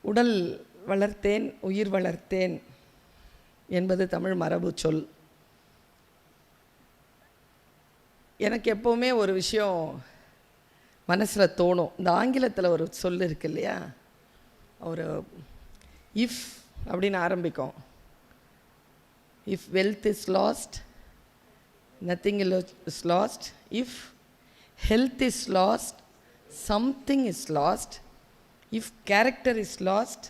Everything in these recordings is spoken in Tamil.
உடல் வளர்த்தேன் உயிர் வளர்த்தேன் என்பது தமிழ் மரபு சொல். எனக்கு எப்போவுமே ஒரு விஷயம் மனசில் தோணும். இந்த ஆங்கிலத்தில் ஒரு சொல் இருக்கு இல்லையா, ஒரு இஃப் அப்படின்னு ஆரம்பிக்கும். If wealth is last nothing is last, if health is lost something is last, if character is last.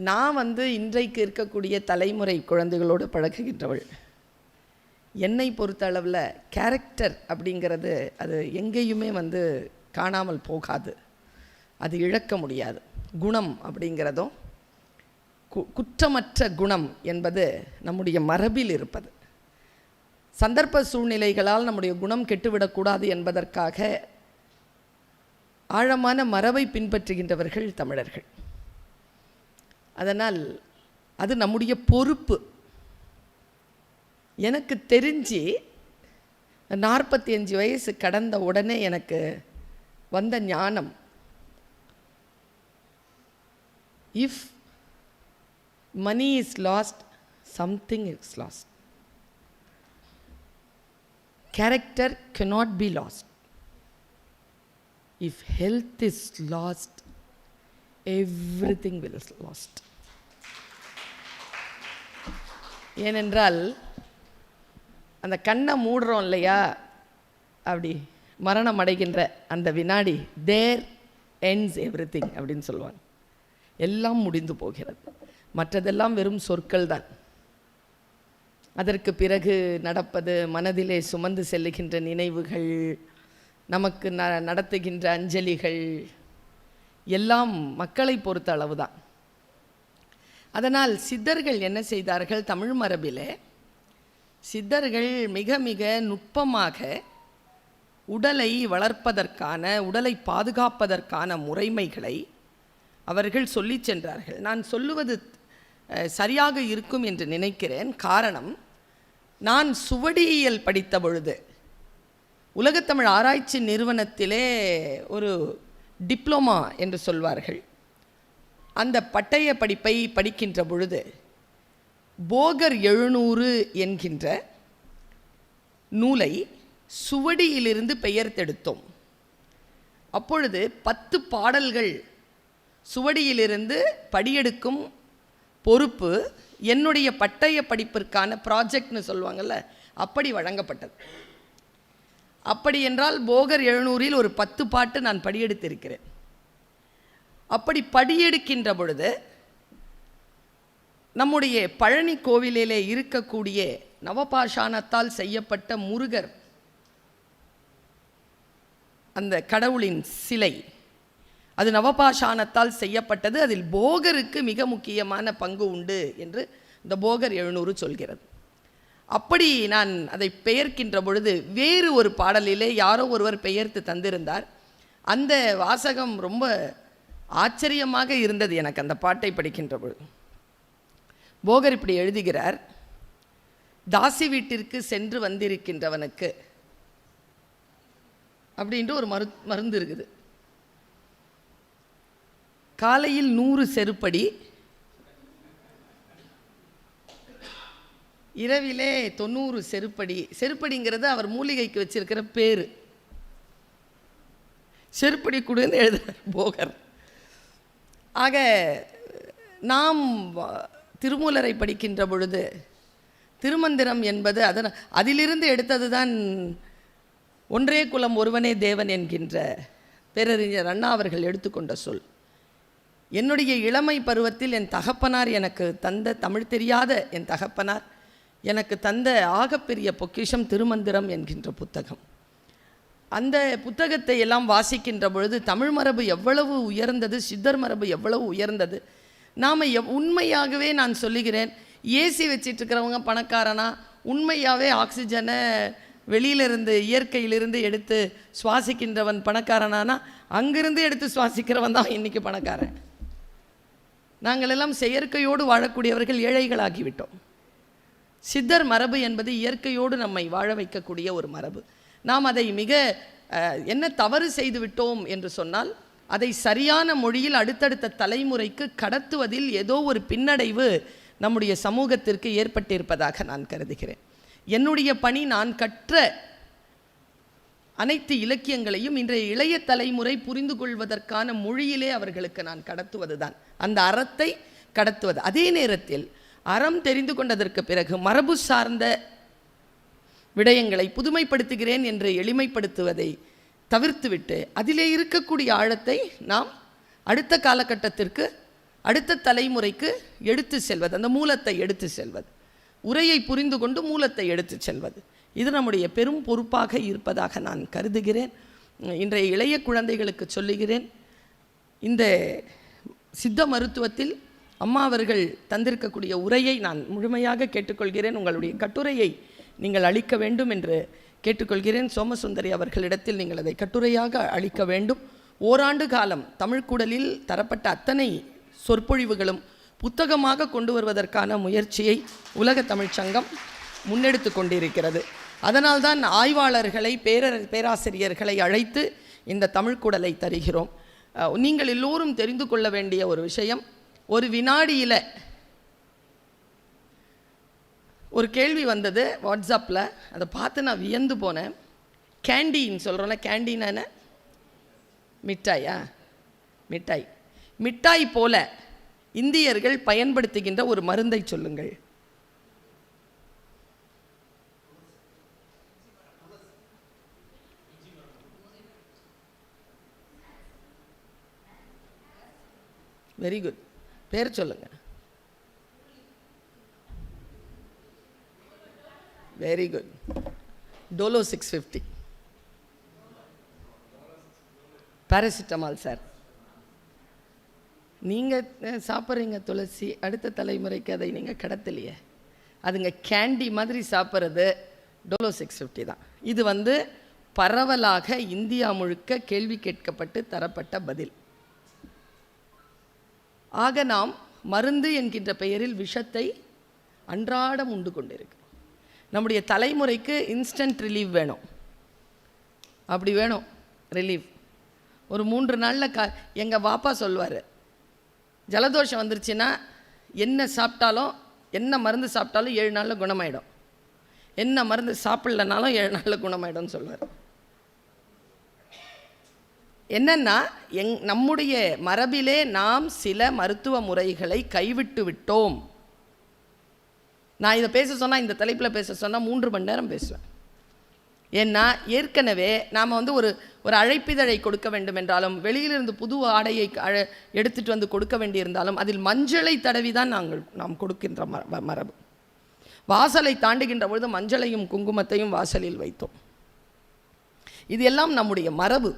நான் இன்றைக்கு இருக்கக்கூடிய தலைமுறை குழந்தைகளோடு பழகுகின்றவள். என்னை பொறுத்த அளவில் கேரக்டர் அப்படிங்கிறது அது எங்கேயுமே காணாமல் போகாது, அது இழக்க முடியாது. குணம் அப்படிங்கிறதும் குற்றமற்ற குணம் என்பது நம்முடைய மரபில் இருப்பது. சந்தர்ப்ப சூழ்நிலைகளால் நம்முடைய குணம் கெட்டுவிடக்கூடாது என்பதற்காக ஆழமான மரபை பின்பற்றுகின்றவர்கள் தமிழர்கள். அதனால் அது நம்முடைய பொறுப்பு. எனக்கு தெரிஞ்சு 45 வயசு கடந்த உடனே எனக்கு வந்த ஞானம், if money is lost something is lost, character cannot be lost, if health is lost everything will be lost. ஏனென்றால் அந்த கண்ணை மூடுறோம் இல்லையா, அப்படி மரணம் அடைகின்ற அந்த வினாடி, தேர் ends everything அப்படின்னு சொல்லுவாங்க. எல்லாம் முடிந்து போகிறது, மற்றதெல்லாம் வெறும் சொற்கள் தான். அதற்கு பிறகு நடப்பது மனதிலே சுமந்து செல்லுகின்ற நினைவுகள், நமக்கு நடத்துகின்ற அஞ்சலிகள் எல்லாம் மக்களை பொறுத்த அளவு தான். அதனால் சித்தர்கள் என்ன செய்தார்கள், தமிழ் மரபிலே சித்தர்கள் மிக மிக நுட்பமாக உடலை வளர்ப்பதற்கான, உடலை பாதுகாப்பதற்கான முறைமைகளை அவர்கள் சொல்லி சென்றார்கள். நான் சொல்லுவது சரியாக இருக்கும் என்று நினைக்கிறேன். காரணம், நான் சுவடியியல் படித்த பொழுது உலகத்தமிழ் ஆராய்ச்சி நிறுவனத்திலே ஒரு டிப்ளமா என்று சொல்வார்கள், அந்த பட்டய படிப்பை படிக்கின்ற பொழுது போகர் 700 என்கின்ற நூலை சுவடியிலிருந்து பெயர்த்தெடுத்தோம். அப்பொழுது 10 பாடல்கள் சுவடியிலிருந்து படியெடுக்கும் பொறுப்பு என்னுடைய பட்டய படிப்பிற்கான ப்ராஜெக்ட்னு சொல்லுவாங்கள்ல, அப்படி வழங்கப்பட்டது. அப்படி என்றால் போகர் 700 ஒரு 10 பாட்டு நான் படியெடுத்திருக்கிறேன். அப்படி படியெடுக்கின்ற பொழுது நம்முடைய பழனி கோவிலிலே இருக்கக்கூடிய நவபாஷாணத்தால் செய்யப்பட்ட முருகர், அந்த கடவுளின் சிலை, அது நவபாஷாணத்தால் செய்யப்பட்டது. அதில் போகருக்கு மிக முக்கியமான பங்கு உண்டு என்று இந்த போகர் 700 சொல்கிறது. அப்படி நான் அதை பெயர்க்கின்ற பொழுது வேறு ஒரு பாடலிலே யாரோ ஒருவர் பெயர்த்து தந்திருந்தார். அந்த வாசகம் ரொம்ப ஆச்சரியமாக இருந்தது எனக்கு. அந்த பாட்டை படிக்கின்ற பொழுது போகர் இப்படி எழுதுகிறார், தாசி வீட்டிற்கு சென்று வந்திருக்கின்றவனுக்கு அப்படின்ட்டு ஒரு மருந்து இருக்குது. காலையில் 100 செருப்படி, இரவிலே 90 செருப்படி. செருப்படிங்கிறது அவர் மூலிகைக்கு வச்சிருக்கிற பேரு. செருப்படி கொடுன்னு எழுதுறார் போகர். ஆக நாம் திருமூலரை படிக்கின்ற பொழுது திருமந்திரம் என்பது அதிலிருந்து எடுத்தது தான் ஒன்றே குலம் ஒருவனே தேவன் என்கின்ற பேரறிஞர் அண்ணா அவர்கள் எடுத்துக்கொண்ட சொல். என்னுடைய இளமை பருவத்தில் என் தகப்பனார் எனக்கு தந்த, தமிழ் தெரியாத என் தகப்பனார் எனக்கு தந்த ஆகப்பெரிய பொக்கிஷம் திருமந்திரம் என்கின்ற புத்தகம். அந்த புத்தகத்தை எல்லாம் வாசிக்கின்ற பொழுது தமிழ் மரபு எவ்வளவு உயர்ந்தது, சித்தர் மரபு எவ்வளவு உயர்ந்தது. நாம் உண்மையாகவே நான் சொல்லுகிறேன், ஏசி வச்சிட்டு இருக்கிறவங்க பணக்காரனா, உண்மையாகவே ஆக்சிஜனை வெளியிலிருந்து இயற்கையிலிருந்து எடுத்து சுவாசிக்கின்றவன் பணக்காரனானா, அங்கிருந்து எடுத்து சுவாசிக்கிறவன் தான் இன்றைக்கி பணக்காரன். நாங்கள் எல்லாம் செயற்கையோடு வாழக்கூடியவர்கள் ஏழைகளாகிவிட்டோம். சித்தர் மரபு என்பது இயற்கையோடு நம்மை வாழ வைக்கக்கூடிய ஒரு மரபு. நாம் அதை மிக என்ன தவறு செய்து விட்டோம் என்று சொன்னால், அதை சரியான மொழியில் அடுத்தடுத்த தலைமுறைக்கு கடத்துவதில் ஏதோ ஒரு பின்னடைவு நம்முடைய சமூகத்திற்கு ஏற்பட்டிருப்பதாக நான் கருதுகிறேன். என்னுடைய பணி, நான் கற்ற அனைத்து இலக்கியங்களையும் இன்றைய இளைய தலைமுறை புரிந்து கொள்வதற்கான மொழியிலே அவர்களுக்கு நான் கடத்துவதுதான், அந்த அறத்தை கடத்துவது. அதே நேரத்தில் அறம் தெரிந்து கொண்டதற்கு பிறகு மரபு சார்ந்த விடயங்களை புதுமைப்படுத்துகிறேன் என்று எளிமைப்படுத்துவதை தவிர்த்துவிட்டு அதிலே இருக்கக்கூடிய ஆழத்தை நாம் அடுத்த காலகட்டத்திற்கு, அடுத்த தலைமுறைக்கு எடுத்து செல்வது, அந்த மூலத்தை எடுத்து செல்வது, உரையை புரிந்து கொண்டு மூலத்தை எடுத்து செல்வது, இது நம்முடைய பெரும் பொறுப்பாக இருப்பதாக நான் கருதுகிறேன். இன்றைய இளைய குழந்தைகளுக்கு சொல்லுகிறேன், இந்த சித்த மருத்துவத்தில் அம்மா அவர்கள் தந்திருக்கக்கூடிய உரையை நான் முழுமையாக கேட்டுக்கொள்கிறேன். உங்களுடைய கட்டுரையை நீங்கள் அளிக்க வேண்டும் என்று கேட்டுக்கொள்கிறேன். சோமசுந்தரி அவர்களிடத்தில் நீங்கள் அதை கட்டுரையாக அளிக்க வேண்டும். ஓராண்டு காலம் தமிழ்குடலில் தரப்பட்ட அத்தனை சொற்பொழிவுகளும் புத்தகமாக கொண்டு வருவதற்கான முயற்சியை உலக தமிழ்ச்சங்கம் முன்னெடுத்து கொண்டிருக்கிறது. அதனால்தான் ஆய்வாளர்களை, பேராசிரியர்களை அழைத்து இந்த தமிழ்குடலை தருகிறோம். நீங்கள் எல்லோரும் தெரிந்து கொள்ள வேண்டிய ஒரு விஷயம், ஒரு வினாடியில் ஒரு கேள்வி வந்தது வாட்ஸ்அப்பில், அதை பார்த்து நான் வியந்து போனேன். கேண்டீன்னு சொல்கிறோன்னா, கேண்டீனா என்ன? மிட்டாயா? மிட்டாய். மிட்டாய் போல இந்தியர்கள் பயன்படுத்துகின்ற ஒரு மருந்தை சொல்லுங்கள். வெரி குட், பேர் சொல்லுங்க. Very good. Dolo 650. Paracetamol sir. நீங்கள் சாப்பிட்றீங்க துளசி, அடுத்த தலைமுறைக்கு அதை நீங்கள் கடத்தலையே. அதுங்க கேண்டி மாதிரி சாப்பிட்றது டோலோ 650 தான். இது பரவலாக இந்தியா முழுக்க கேள்வி கேட்கப்பட்டு தரப்பட்ட பதில். ஆக நாம் மருந்து என்கின்ற பெயரில் விஷத்தை அன்றாடம் உண்டு கொண்டிருக்கிறோம். நம்முடைய தலைமுறைக்கு இன்ஸ்டன்ட் ரிலீவ் வேணும். அப்படி வேணும் ரிலீவ். ஒரு 3 நாளில் எங்கள் பாப்பா சொல்வார், ஜலதோஷம் வந்துருச்சுன்னா என்ன சாப்பிட்டாலும், என்ன மருந்து சாப்பிட்டாலும் 7 நாளில் குணமாயிடும், என்ன மருந்து சாப்பிட்லனாலும் 7 நாளில் குணமாயிடும்னு சொல்வார். என்னன்னா, நம்முடைய மரபிலே நாம் சில மருத்துவ முறைகளை கைவிட்டு விட்டோம். நான் இதை பேச சொன்னால், இந்த தலைப்பில் பேச சொன்னால் 3 மணி நேரம் பேசுவேன். ஏன்னா ஏற்கனவே நாம் ஒரு அழைப்பிதழை கொடுக்க வேண்டும் என்றாலும், வெளியிலிருந்து புது ஆடையை எடுத்துகிட்டு கொடுக்க வேண்டியிருந்தாலும் அதில் மஞ்சளை தடவி தான் நாம் கொடுக்கின்ற மரபு. வாசலை தாண்டுகின்ற பொழுது மஞ்சளையும் குங்குமத்தையும் வாசலில் வைத்தோம். இது எல்லாம் நம்முடைய மரபு.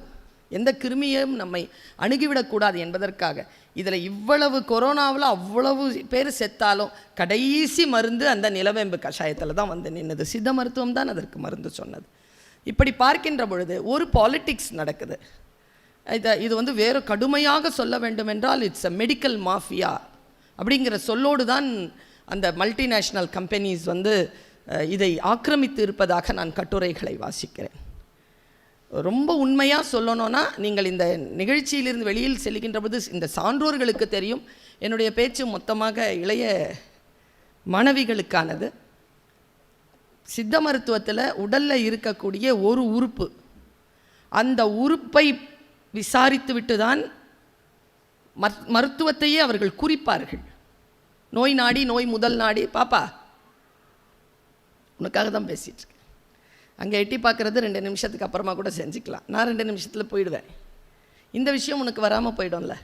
எந்த கிருமியும் நம்மை அணுகிவிடக்கூடாது என்பதற்காக. இதில் இவ்வளவு கொரோனாவில் அவ்வளவு பேர் செத்தாலும் கடைசி மருந்து அந்த நிலவேம்பு கஷாயத்தில் தான் நின்னது. சித்த மருத்துவம் தான் அதற்கு மருந்து சொன்னது. இப்படி பார்க்கின்ற பொழுது ஒரு பாலிட்டிக்ஸ் நடக்குது. இது வேறு கடுமையாக சொல்ல வேண்டும் என்றால் இட்ஸ் அ மெடிக்கல் மாஃபியா அப்படிங்கிற சொல்லோடு தான் அந்த மல்டிநேஷ்னல் கம்பெனிஸ் இதை ஆக்கிரமித்து இருப்பதாக நான் கட்டுரைகளை வாசிக்கிறேன். ரொம்ப உண்மையாக சொல்லணும்னா, நீங்கள் இந்த நிகழ்ச்சியிலிருந்து வெளியில் செல்கின்ற போது இந்த சான்றோர்களுக்கு தெரியும், என்னுடைய பேச்சு மொத்தமாக இளைய மாணவிகளுக்கானது. சித்த மருத்துவத்தில் உடலில் இருக்கக்கூடிய ஒரு உறுப்பு, அந்த உறுப்பை விசாரித்து விட்டு தான் மருத்துவத்தையே அவர்கள் குறிப்பார்கள். நோய் நாடி, நோய் முதல் நாடி. பாப்பா உனக்காக தான் பேசிகிட்டு இருக்கேன். அங்கே எட்டி பார்க்குறது 2 நிமிஷத்துக்கு அப்புறமா கூட செஞ்சுக்கலாம். நான் 2 நிமிஷத்தில் போயிடுவேன். இந்த விஷயம் உனக்கு வராமல் போயிடும்ல.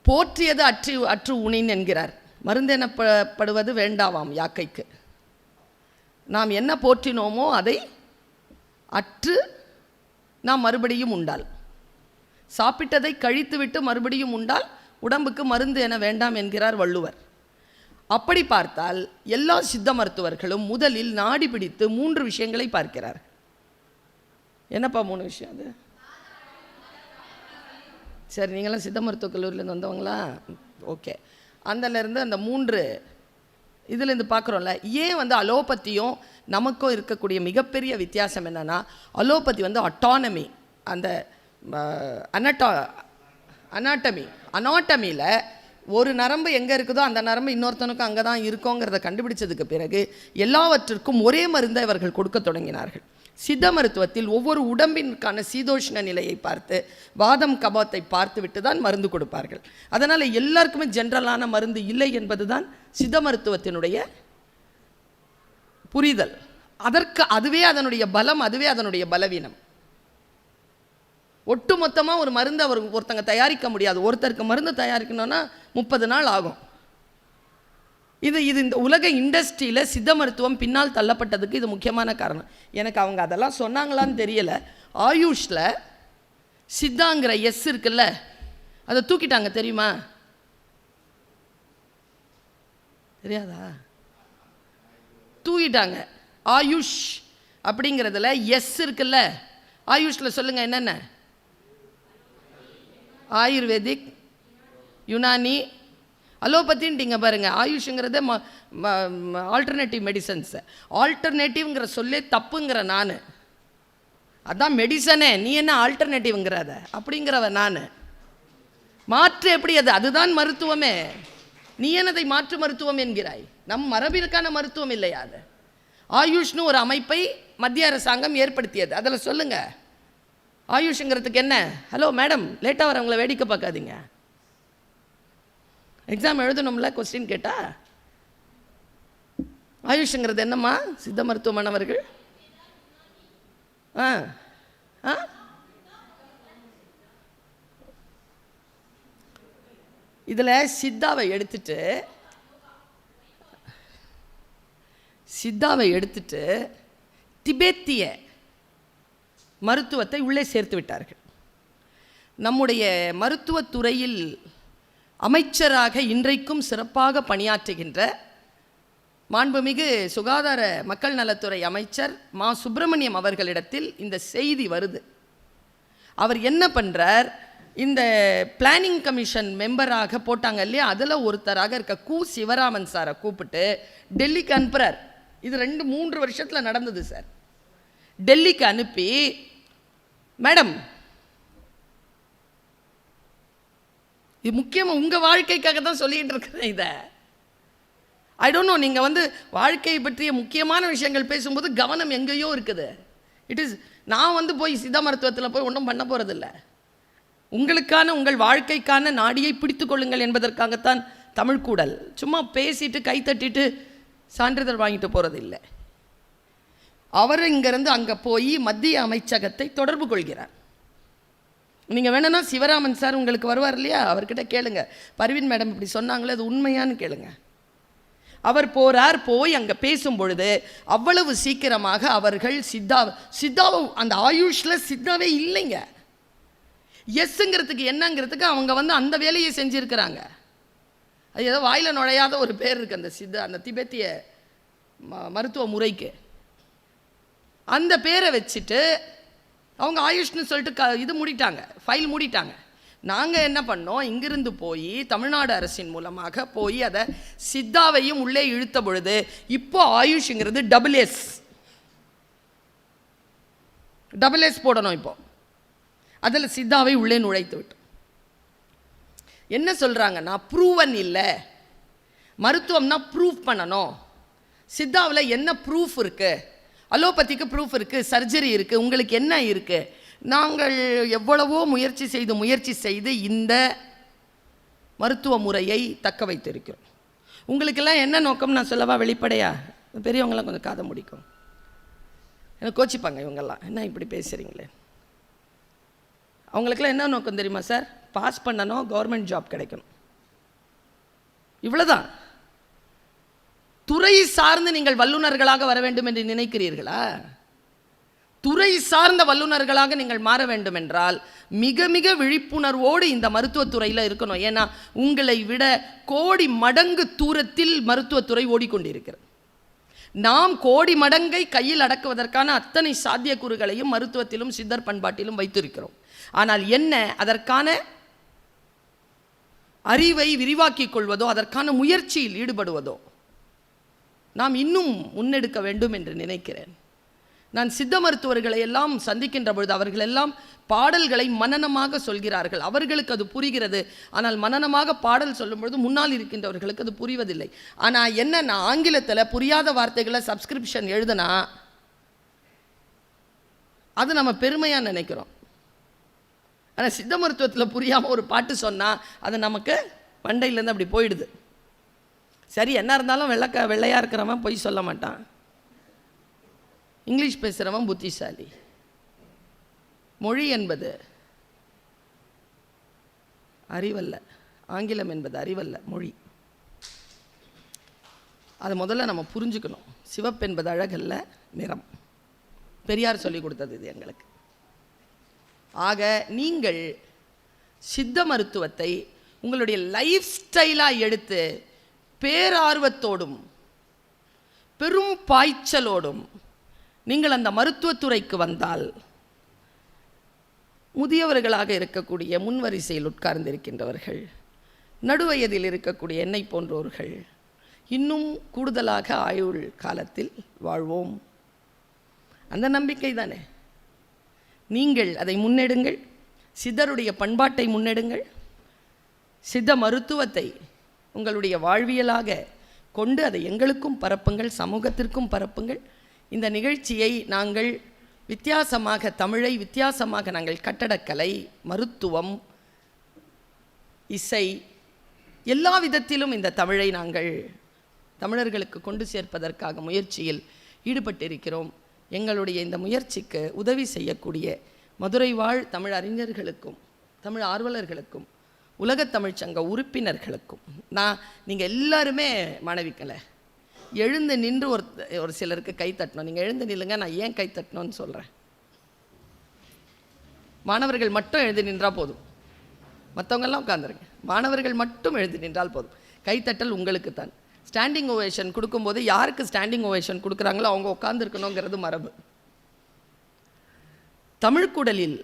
போற்றியது அற்று உணின் என்கிறார். மருந்தெனப்படுவது வேண்டாவாம் யாக்கைக்கு. நாம் என்ன போற்றினோமோ அதை அற்று நாம் மறுபடியும் உண்டால், சாப்பிட்டதை கழித்துவிட்டு மறுபடியும் உண்டால் உடம்புக்கு மருந்து என வேண்டாம் என்கிறார் வள்ளுவர். அப்படி பார்த்தால் எல்லா சித்த மருத்துவர்களும் முதலில் நாடி பிடித்து 3 விஷயங்களை பார்க்கிறார். என்னப்பா 3 விஷயம் அது? சரி, நீங்களாம் சித்த மருத்துவக் கல்லூரியிலேருந்து வந்தவங்களா? ஓகே. அந்தலேருந்து அந்த 3 இதுலேருந்து பார்க்குறோம்ல. ஏன் அலோபதியும் நமக்கும் இருக்கக்கூடிய மிகப்பெரிய வித்தியாசம் என்னென்னா, அலோபதி அட்டானமி, அந்த அனாட்டமியில் ஒரு நரம்பு எங்கே இருக்குதோ அந்த நரம்பு இன்னொருத்தனுக்கும் அங்கே தான் இருக்கோங்கிறத கண்டுபிடிச்சதுக்கு பிறகு எல்லாவற்றிற்கும் ஒரே மருந்தை அவர்கள் கொடுக்க தொடங்கினார்கள். சித்த மருத்துவத்தில் ஒவ்வொரு உடம்பிற்கான சீதோஷ்ண நிலையை பார்த்து, வாதம் கபத்தை பார்த்து விட்டு தான் மருந்து கொடுப்பார்கள். அதனால் எல்லாருக்குமே ஜென்ரலான மருந்து இல்லை என்பது தான் சித்த மருத்துவத்தினுடைய புரிதல். அதுவே அதனுடைய பலம், அதுவே அதனுடைய பலவீனம். ஒட்டு மொத்தமாக ஒரு மருந்து ஒருத்தங்க தயாரிக்க முடியாது. ஒருத்தருக்கு மருந்து தயாரிக்கணும்னா 30 நாள் ஆகும். இது இந்த உலக இண்டஸ்ட்ரியில் சித்த மருத்துவம் பின்னால் தள்ளப்பட்டதுக்கு இது முக்கியமான காரணம். எனக்கு அவங்க அதெல்லாம் சொன்னாங்களான்னு தெரியலை. ஆயுஷில் சித்தாங்கிற எஸ் இருக்குல்ல, அதை தூக்கிட்டாங்க தெரியுமா? தெரியாதா? தூக்கிட்டாங்க. ஆயுஷ் அப்படிங்கிறதுல எஸ் இருக்குல்ல, ஆயுஷில் சொல்லுங்கள் என்னென்ன? ஆயுர்வேதிக், யுனானி, அலோபதின்ட்டிங்க பாருங்கள். ஆயுஷுங்கிறத ஆல்டர்னேட்டிவ் மெடிசன்ஸு. ஆல்டர்னேட்டிவ்ங்கிற சொல்லே தப்புங்கிற நான். அதான் மெடிசனே, நீ என்ன ஆல்டர்னேட்டிவ்ங்கிறத அப்படிங்கிறவ நான். மாற்று எப்படி? அதுதான் மருத்துவமே. நீ என்னதை மாற்று மருத்துவம் என்கிறாய்? நம் மரபிற்கான மருத்துவம் இல்லையா அது? ஆயுஷ்னு ஒரு அமைப்பை மத்திய அரசாங்கம் ஏற்படுத்தியது. அதில் சொல்லுங்கள் ஆயுஷுங்கிறதுக்கு என்ன? ஹலோ மேடம், லேட்டாக வரவங்களை வேடிக்கை பார்க்காதீங்க. எக்ஸாம் எழுதணும்ல, கொஸ்டின் கேட்டா. ஆயுஷுங்கிறது என்னம்மா? சித்த மருத்துவ மாணவர்கள் இதில் சித்தாவை எடுத்துட்டு திபெத்திய மருத்துவத்தை உள்ளே சேர்த்து விட்டார்கள். நம்முடைய மருத்துவத்துறையில் அமைச்சராக இன்றைக்கும் சிறப்பாக பணியாற்றுகின்ற மாண்புமிகு சுகாதார மக்கள் நலத்துறை அமைச்சர் மா சுப்பிரமணியம் அவர்களிடத்தில் இந்த செய்தி வருது. அவர் என்ன பண்ணுறார்? இந்த பிளானிங் கமிஷன் மெம்பராக போட்டாங்க இல்லையா, அதில் ஒருத்தராக இருக்க கு சிவராமன் சாரை கூப்பிட்டு டெல்லிக்கு அனுப்புகிறார். இது 2-3 வருஷத்தில் நடந்தது சார். டெல்லிக்கு அனுப்பி, மேடம் இது முக்கியமாக உங்கள் வாழ்க்கைக்காக தான் சொல்லிகிட்டு இருக்கிறேன் இதை. ஐ டோன்ட் நோ, நீங்கள் வாழ்க்கையை பற்றிய முக்கியமான விஷயங்கள் பேசும்போது கவனம் எங்கேயோ இருக்குது. நான் போய் சித்த மருத்துவத்தில் போய் ஒன்றும் பண்ண போகிறதில்ல. உங்களுக்கான உங்கள் வாழ்க்கைக்கான நாடியை பிடித்து கொள்ளுங்கள் என்பதற்காகத்தான் தமிழ் கூடல். சும்மா பேசிட்டு கை தட்டிட்டு சான்றிதழ் வாங்கிட்டு போகிறது இல்லை. அவர் இங்கேருந்து அங்கே போய் மத்திய அமைச்சகத்தை தொடர்பு கொள்கிறார். நீங்கள் வேணும்னா சிவராமன் சார் உங்களுக்கு வருவார் இல்லையா, அவர்கிட்ட கேளுங்க, பர்வீன் மேடம் இப்படி சொன்னாங்களே அது உண்மையான்னு கேளுங்க. அவர் போகிறார். போய் அங்கே பேசும் பொழுது அவ்வளவு சீக்கிரமாக அவர்கள் சித்தாவை அந்த ஆயுஷில் சித்தாவே இல்லைங்க. எஸ்ங்கிறதுக்கு என்னங்கிறதுக்கு அவங்க அந்த வேலையை செஞ்சுருக்கிறாங்க. அது ஏதோ வாயில் நுழையாத ஒரு பேர் இருக்குது அந்த திபெத்திய மருத்துவ முறைக்கு. அந்த பேரை வச்சுட்டு அவங்க ஆயுஷ்னு சொல்லிட்டு இது மூடிட்டாங்க, ஃபைல் மூடிட்டாங்க. நாங்கள் என்ன பண்ணோம், இங்கிருந்து போய் தமிழ்நாடு அரசின் மூலமாக போய் அதை சித்தாவையும் உள்ளே இழுத்த பொழுது இப்போ ஆயுஷ்ங்கிறது டபுள் எஸ் போடணும். இப்போ அதில் சித்தாவை உள்ளே நுழைத்து விட்டோம். என்ன சொல்கிறாங்கன்னா, ப்ரூவன் இல்லை, மருத்துவம்னா ப்ரூஃப் பண்ணணும். சித்தாவில் என்ன ப்ரூஃப் இருக்குது? அலோபதிக்கு ப்ரூஃப் இருக்குது, சர்ஜரி இருக்குது, உங்களுக்கு என்ன இருக்குது? நாங்கள் எவ்வளவோ முயற்சி செய்து இந்த மருத்துவ முறையை தக்க வைத்திருக்கிறோம். உங்களுக்கெல்லாம் என்ன நோக்கம் நான் சொல்லவா வெளிப்படையா? பெரியவங்களாம் கொஞ்சம் காதை முடிக்கும், எனக்கு கோச்சிப்பாங்க இவங்கெல்லாம், என்ன இப்படி பேசுகிறீங்களே. அவங்களுக்கெல்லாம் என்ன நோக்கம் தெரியுமா சார்? பாஸ் பண்ணணும், கவர்மெண்ட் ஜாப் கிடைக்கணும், இவ்வளோதான். துறை சார்ந்து நீங்கள் வல்லுநர்களாக வர வேண்டும் என்று நினைக்கிறீர்களா? துறை சார்ந்த வல்லுநர்களாக நீங்கள் மாற வேண்டும் என்றால் மிக மிக விழிப்புணர்வோடு இந்த மருத்துவத்துறையில் இருக்கணும். ஏன்னா உங்களை விட கோடி மடங்கு தூரத்தில் மருத்துவத்துறை ஓடிக்கொண்டிருக்கிறது. நாம் கோடி மடங்கை கையில் அடக்குவதற்கான அத்தனை சாத்தியக்கூறுகளையும் மருத்துவத்திலும் சித்தர் பண்பாட்டிலும் வைத்திருக்கிறோம். ஆனால் என்ன, அதற்கான அறிவை விரிவாக்கிக் கொள்வதோ அதற்கான முயற்சியில் ஈடுபடுவதோ நாம் இன்னும் முன்னெடுக்க வேண்டும் என்று நினைக்கிறேன். நான் சித்த மருத்துவர்களை எல்லாம் சந்திக்கின்ற பொழுது அவர்கள் எல்லாம் பாடல்களை மனனமாக சொல்கிறார்கள். அவர்களுக்கு அது புரிகிறது. ஆனால் மனனமாக பாடல் சொல்லும் பொழுது முன்னால் இருக்கின்றவர்களுக்கு அது புரிவதில்லை. ஆனால் என்ன, ஆங்கிலத்தில் புரியாத வார்த்தைகளை சப்ஸ்கிரிப்ஷன் எழுதுனா அது நம்ம பெருமையாக நினைக்கிறோம். ஆனால் சித்த மருத்துவத்தில் புரியாமல் ஒரு பாட்டு சொன்னால் அது நமக்கு பண்டையிலேருந்து அப்படி போயிடுது. சரி, என்ன இருந்தாலும் வெள்ளையாக இருக்கிறவன் பொய் சொல்ல மாட்டான், இங்கிலீஷ் பேசுகிறவன் புத்திசாலி. மொழி என்பது அறிவல்ல, ஆங்கிலம் என்பது அறிவல்ல, மொழி. அதை முதல்ல நம்ம புரிஞ்சுக்கணும். சிவப்பு என்பது அழகல்ல, நிறம். பெரியார் சொல்லி கொடுத்தது இது எங்களுக்கு. ஆக நீங்கள் சித்த மருத்துவத்தை உங்களுடைய லைஃப் ஸ்டைலாக எடுத்து பேரார்வத்தோடும் பெரும் பாய்ச்சலோடும் நீங்கள் அந்த மருத்துவத்துறைக்கு வந்தால், முதியவர்களாக இருக்கக்கூடிய முன்வரிசையில் உட்கார்ந்திருக்கின்றவர்கள், நடுவயதில் இருக்கக்கூடிய என்னை போன்றோர்கள் இன்னும் கூடுதலாக ஆயுள் காலத்தில் வாழ்வோம். அந்த நம்பிக்கை தானே. நீங்கள் அதை முன்னெடுங்கள். சித்தருடைய பண்பாட்டை முன்னெடுங்கள். சித்த மருத்துவத்தை உங்களுடைய வாழ்வியலாக கொண்டு அதை எங்களுக்கும் பரப்புங்கள், சமூகத்திற்கும் பரப்புங்கள். இந்த நிகழ்ச்சியை நாங்கள் வித்தியாசமாக, தமிழை வித்தியாசமாக நாங்கள் கட்டடக்கலை, மருத்துவம், இசை, எல்லா விதத்திலும் இந்த தமிழை நாங்கள் தமிழர்களுக்கு கொண்டு சேர்ப்பதற்காக முயற்சியில் ஈடுபட்டிருக்கிறோம். எங்களுடைய இந்த முயற்சிக்கு உதவி செய்யக்கூடிய மதுரை வாழ் தமிழ் அறிஞர்களுக்கும் தமிழ் ஆர்வலர்களுக்கும் உலகத் தமிழ்ச்சங்க உறுப்பினர்களுக்கும் நீங்கள் எல்லாருமே மாணவிக்கலை எழுந்து நின்று ஒரு சிலருக்கு கை தட்டணும். நீங்கள் எழுந்து நில்லுங்க, நான் ஏன் கை தட்டணும்னு சொல்கிறேன். மாணவர்கள் மட்டும் எழுந்து நின்றால் போதும், மற்றவங்கெல்லாம் உட்காந்துருங்க. மாணவர்கள் மட்டும் எழுந்து நின்றால் போதும். கைத்தட்டல் உங்களுக்கு தான். ஸ்டாண்டிங் ஓவேஷன் கொடுக்கும்போது யாருக்கு ஸ்டாண்டிங் ஓவேஷன் கொடுக்குறாங்களோ அவங்க உட்காந்துருக்கணுங்கிறது மரபு. தமிழ்குடலில்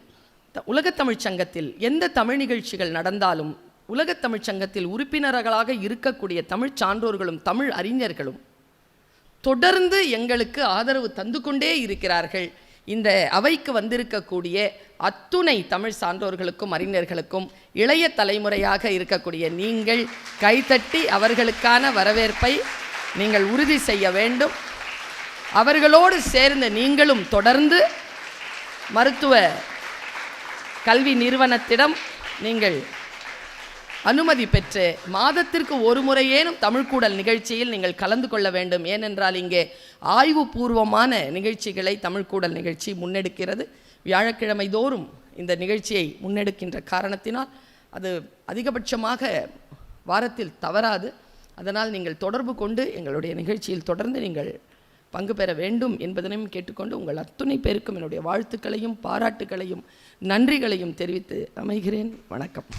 உலகத்தமிழ்ச் சங்கத்தில் எந்த தமிழ் நிகழ்ச்சிகள் நடந்தாலும் உலகத்தமிழ்ச் சங்கத்தில் உறுப்பினர்களாக இருக்கக்கூடிய தமிழ் சான்றோர்களும் தமிழ் அறிஞர்களும் தொடர்ந்து எங்களுக்கு ஆதரவு தந்து கொண்டே இருக்கிறார்கள். இந்த அவைக்கு வந்திருக்கக்கூடிய அத்துணை தமிழ் சான்றோர்களுக்கும் அறிஞர்களுக்கும் இளைய தலைமுறையாக இருக்கக்கூடிய நீங்கள் கைத்தட்டி அவர்களுக்கான வரவேற்பை நீங்கள் உறுதி செய்ய வேண்டும். அவர்களோடு சேர்ந்து நீங்களும் தொடர்ந்து மருத்துவ கல்வி நிறுவனத்திடம் நீங்கள் அனுமதி பெற்று மாதத்திற்கு ஒரு முறையேனும் தமிழ்கூடல் நிகழ்ச்சியில் நீங்கள் கலந்து கொள்ள வேண்டும். ஏனென்றால் இங்கே ஆய்வுபூர்வமான நிகழ்ச்சிகளை தமிழ்கூடல் நிகழ்ச்சி முன்னெடுக்கிறது. வியாழக்கிழமை தோறும் இந்த நிகழ்ச்சியை முன்னெடுக்கின்ற காரணத்தினால் அது அதிகபட்சமாக வாரத்தில் தவறாது. அதனால் நீங்கள் தொடர்பு கொண்டு எங்களுடைய நிகழ்ச்சியில் தொடர்ந்து நீங்கள் பங்கு பெற வேண்டும் என்பதனையும் கேட்டுக்கொண்டு உங்கள் அத்துணை பேருக்கும் என்னுடைய வாழ்த்துக்களையும் பாராட்டுக்களையும் நன்றிகளையும் தெரிவித்து அமைகிறேன். வணக்கம்.